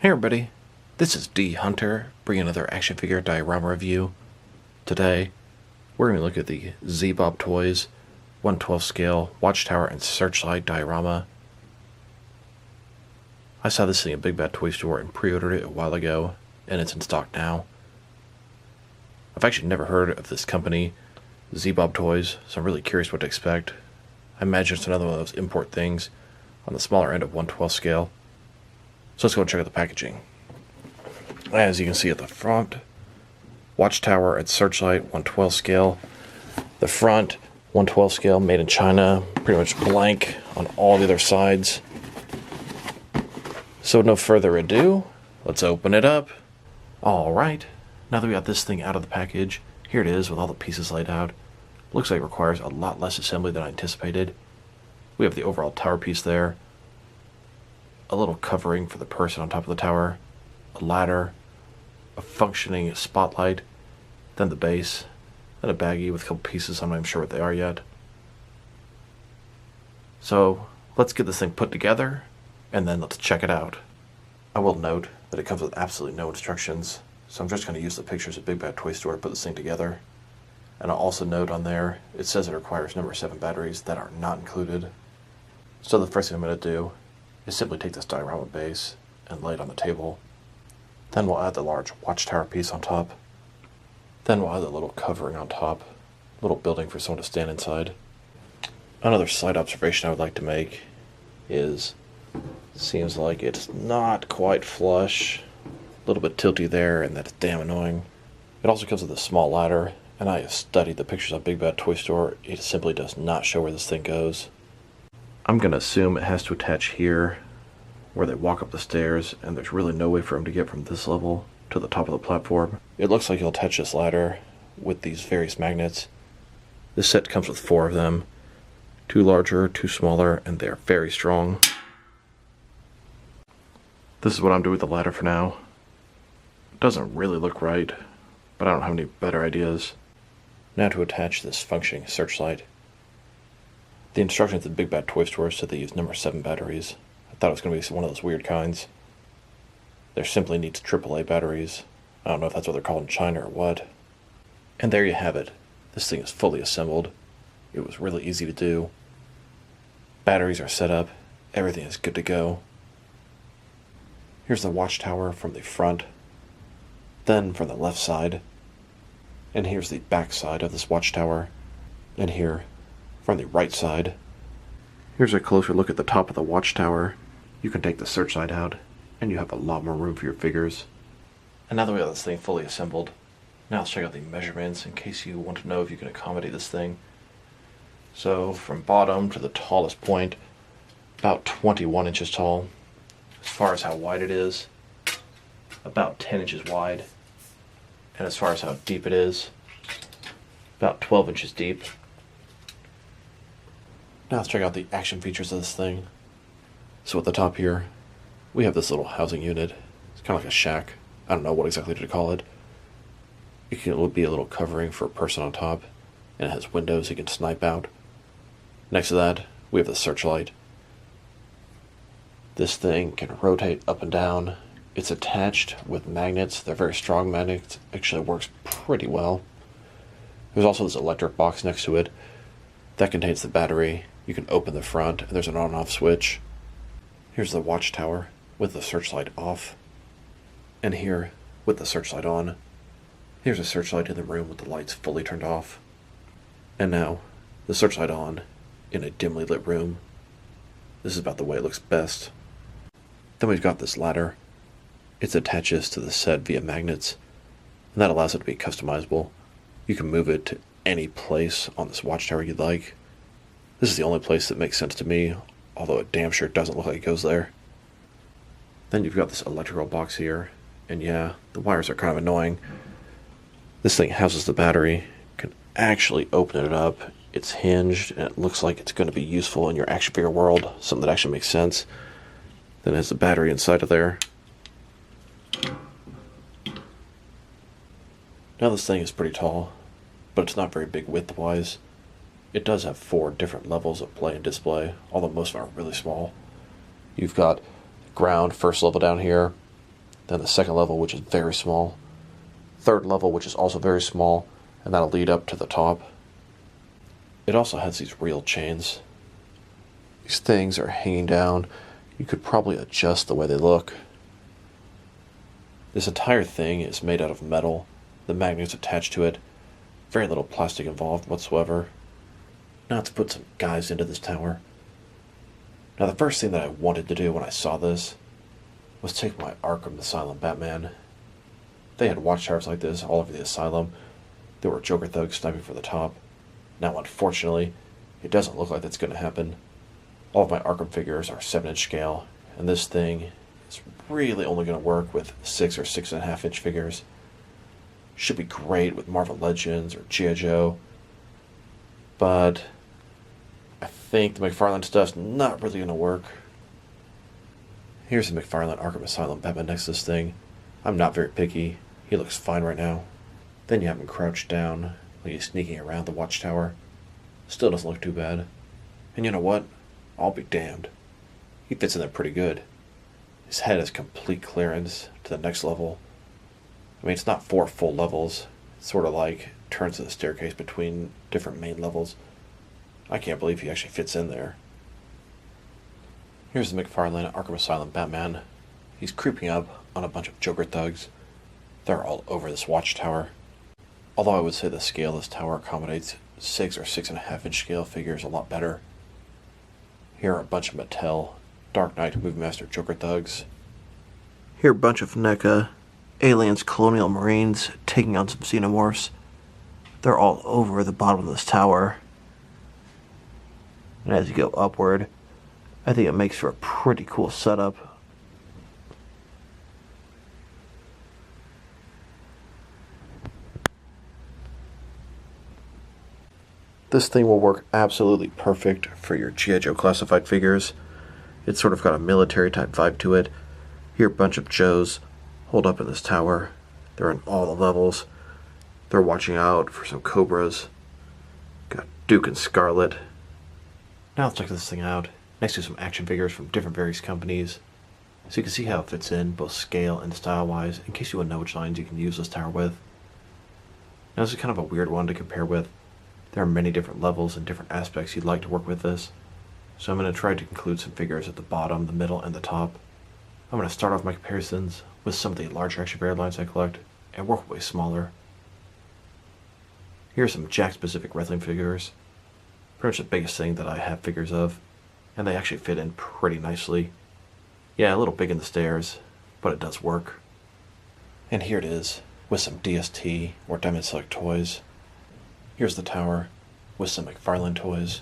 Hey everybody, this is D Hunter, bringing another action figure diorama review. Today, we're going to look at the ZBOBTOYS 1/12 scale Watch Tower and Searchlight Diorama. I saw this thing at Big Bad Toy Store and pre-ordered it a while ago, and it's in stock now. I've actually never heard of this company, ZBOBTOYS, so I'm really curious what to expect. I imagine it's another one of those import things on the smaller end of 1/12 scale. So let's go and check out the packaging. As you can see at the front, Watch Tower and Searchlight 1/12 scale. The front 1/12 scale, made in China, pretty much blank on all the other sides. So no further ado, let's open it up. Alright, now that we got this thing out of the package, here it is with all the pieces laid out. Looks like it requires a lot less assembly than I anticipated. We have the overall tower piece there, a little covering for the person on top of the tower, a ladder, a functioning spotlight, then the base, then a baggie with a couple pieces. I'm not even sure what they are yet. So let's get this thing put together and then let's check it out. I will note that it comes with absolutely no instructions, so I'm just going to use the pictures at Big Bad Toy Store to put this thing together. And I'll also note on there, it says it requires number 7 batteries that are not included. So the first thing I'm going to do is simply take this diorama base and lay it on the table. Then we'll add the large watch tower piece on top. Then we'll add the little covering on top, little building for someone to stand inside. Another slight observation I would like to make is, seems like it's not quite flush, a little bit tilty there, and that's damn annoying. It also comes with a small ladder, and I have studied the pictures on Big Bad Toy Store. It simply does not show where this thing goes. I'm going to assume it has to attach here where they walk up the stairs, and there's really no way for him to get from this level to the top of the platform. It looks like he'll attach this ladder with these various magnets. This set comes with 4 of them, 2 larger, 2 smaller, and they're very strong. This is what I'm doing with the ladder for now. It doesn't really look right, but I don't have any better ideas. Now to attach this functioning searchlight. The instructions at Big Bad Toy Store said they use number 7 batteries. I thought it was going to be one of those weird kinds. There simply needs AAA batteries. I don't know if that's what they're called in China or what. And there you have it. This thing is fully assembled. It was really easy to do. Batteries are set up. Everything is good to go. Here's the watch tower from the front. Then from the left side. And here's the back side of this watch tower. And here, from the right side. Here's a closer look at the top of the watch tower. You can take the searchlight out, and you have a lot more room for your figures. And now that we have this thing fully assembled, now let's check out the measurements in case you want to know if you can accommodate this thing. So from bottom to the tallest point, about 21 inches tall. As far as how wide it is, about 10 inches wide. And as far as how deep it is, about 12 inches deep. Now let's check out the action features of this thing. So at the top here, we have this little housing unit. It's kind of like a shack. I don't know what exactly to call it. It can be a little covering for a person on top, and it has windows you can snipe out. Next to that, we have the searchlight. This thing can rotate up and down. It's attached with magnets. They're very strong magnets. Actually works pretty well. There's also this electric box next to it that contains the battery. You can open the front, and there's an on-off switch. Here's the watch tower with the searchlight off. And here, with the searchlight on. Here's a searchlight in the room with the lights fully turned off. And now, the searchlight on in a dimly lit room. This is about the way it looks best. Then we've got this ladder. It attaches to the set via magnets, and that allows it to be customizable. You can move it to any place on this watch tower you'd like. This is the only place that makes sense to me, although it damn sure doesn't look like it goes there. Then you've got this electrical box here, and yeah, the wires are kind of annoying. This thing houses the battery. You can actually open it up. It's hinged, and it looks like it's going to be useful in your action figure world, something that actually makes sense. Then it has the battery inside of there. Now this thing is pretty tall, but it's not very big width-wise. It does have 4 different levels of play and display, although most of them are really small. You've got ground, first level down here, then the second level, which is very small, third level, which is also very small, and that'll lead up to the top. It also has these reel chains. These things are hanging down. You could probably adjust the way they look. This entire thing is made out of metal. The magnets attached to it. Very little plastic involved whatsoever. Now let's put some guys into this tower. Now the first thing that I wanted to do when I saw this was take my Arkham Asylum Batman. They had watchtowers like this all over the asylum. There were Joker thugs sniping for the top. Now unfortunately, it doesn't look like that's going to happen. All of my Arkham figures are 7-inch scale, and this thing is really only going to work with 6 or 6.5-inch figures. Should be great with Marvel Legends or G.I. Joe, but I think the McFarlane stuff's not really going to work. Here's the McFarlane Arkham Asylum Batman next to this thing. I'm not very picky. He looks fine right now. Then you have him crouched down, like he's sneaking around the watchtower. Still doesn't look too bad. And you know what? I'll be damned. He fits in there pretty good. His head has complete clearance to the next level. I mean, it's not 4 full levels. It's sort of like turns to the staircase between different main levels. I can't believe he actually fits in there. Here's the McFarlane Arkham Asylum Batman. He's creeping up on a bunch of Joker thugs. They're all over this watchtower. Although I would say the scale of this tower accommodates 6 or 6.5-inch scale figures a lot better. Here are a bunch of Mattel Dark Knight Movie Master Joker thugs. Here are a bunch of NECA Aliens Colonial Marines taking on some Xenomorphs. They're all over the bottom of this tower. And as you go upward, I think it makes for a pretty cool setup. This thing will work absolutely perfect for your G.I. Joe classified figures. It's sort of got a military type vibe to it. Here are a bunch of Joes holed up in this tower. They're in all the levels. They're watching out for some Cobras. Got Duke and Scarlet. Now let's check this thing out, next to some action figures from different various companies. So you can see how it fits in, both scale and style-wise, in case you want to know which lines you can use this tower with. Now this is kind of a weird one to compare with. There are many different levels and different aspects you'd like to work with this. So I'm going to try to include some figures at the bottom, the middle, and the top. I'm going to start off my comparisons with some of the larger action figure lines I collect, and work way smaller. Here are some Jack-specific wrestling figures. Pretty much the biggest thing that I have figures of, and they actually fit in pretty nicely. Yeah, a little big in the stairs, but it does work. And here it is, with some DST, or Diamond Select toys. Here's the tower, with some McFarlane toys.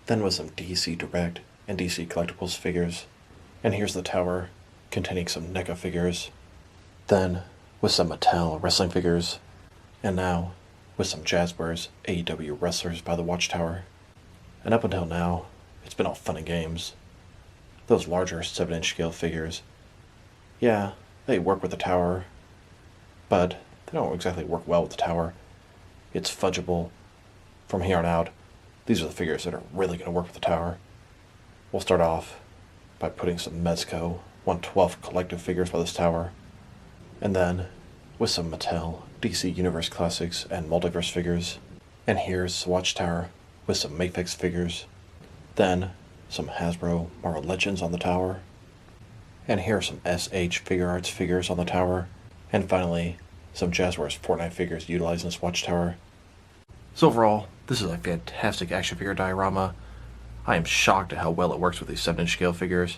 Then with some DC Direct and DC Collectibles figures. And here's the tower, containing some NECA figures. Then with some Mattel wrestling figures. And now with some Jazzwares AEW wrestlers by the watchtower. And up until now, it's been all fun and games. Those larger 7-inch scale figures, yeah, they work with the tower, but they don't exactly work well with the tower. It's fudgeable. From here on out, these are the figures that are really going to work with the tower. We'll start off by putting some Mezco 1/12 collective figures by this tower, and then with some Mattel DC Universe Classics and Multiverse figures. And here's the Watchtower with some Mafex figures. Then some Hasbro Marvel Legends on the tower. And here are some SH Figure Arts figures on the tower. And finally, some Jazzwares Fortnite figures utilizing this Watchtower. So overall, this is a fantastic action figure diorama. I am shocked at how well it works with these 7-inch scale figures.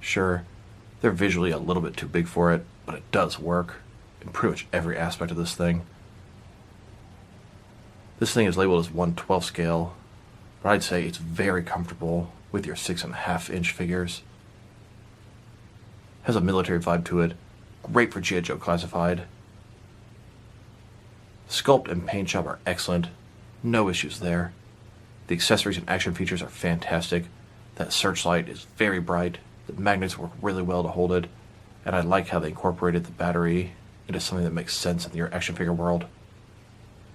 Sure, they're visually a little bit too big for it, but it does work in pretty much every aspect of this thing. This thing is labeled as 1/12 scale, but I'd say it's very comfortable with your 6.5-inch figures. Has a military vibe to it, great for G.I. Joe classified. Sculpt and paint job are excellent, no issues there. The accessories and action features are fantastic. That searchlight is very bright, the magnets work really well to hold it, and I like how they incorporated the battery into something that makes sense in your action figure world.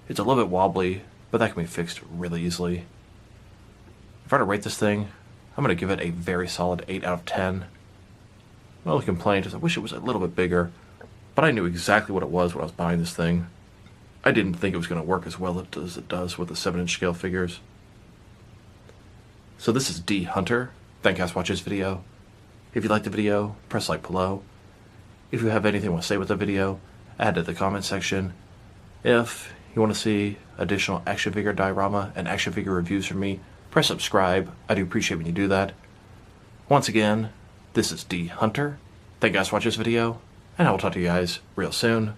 It's a little bit wobbly, but that can be fixed really easily. If I were to rate this thing, I'm going to give it a very solid 8 out of 10. My only complaint is I wish it was a little bit bigger, but I knew exactly what it was when I was buying this thing. I didn't think it was going to work as well as it does with the 7-inch scale figures. So this is D Hunter. Thank you guys for watching this video. If you liked the video, press like below. If you have anything you want to say with the video, add it to the comment section. If you want to see additional action figure diorama and action figure reviews from me, press subscribe. I do appreciate when you do that. Once again, this is D Hunter. Thank you guys for watching this video, and I will talk to you guys real soon.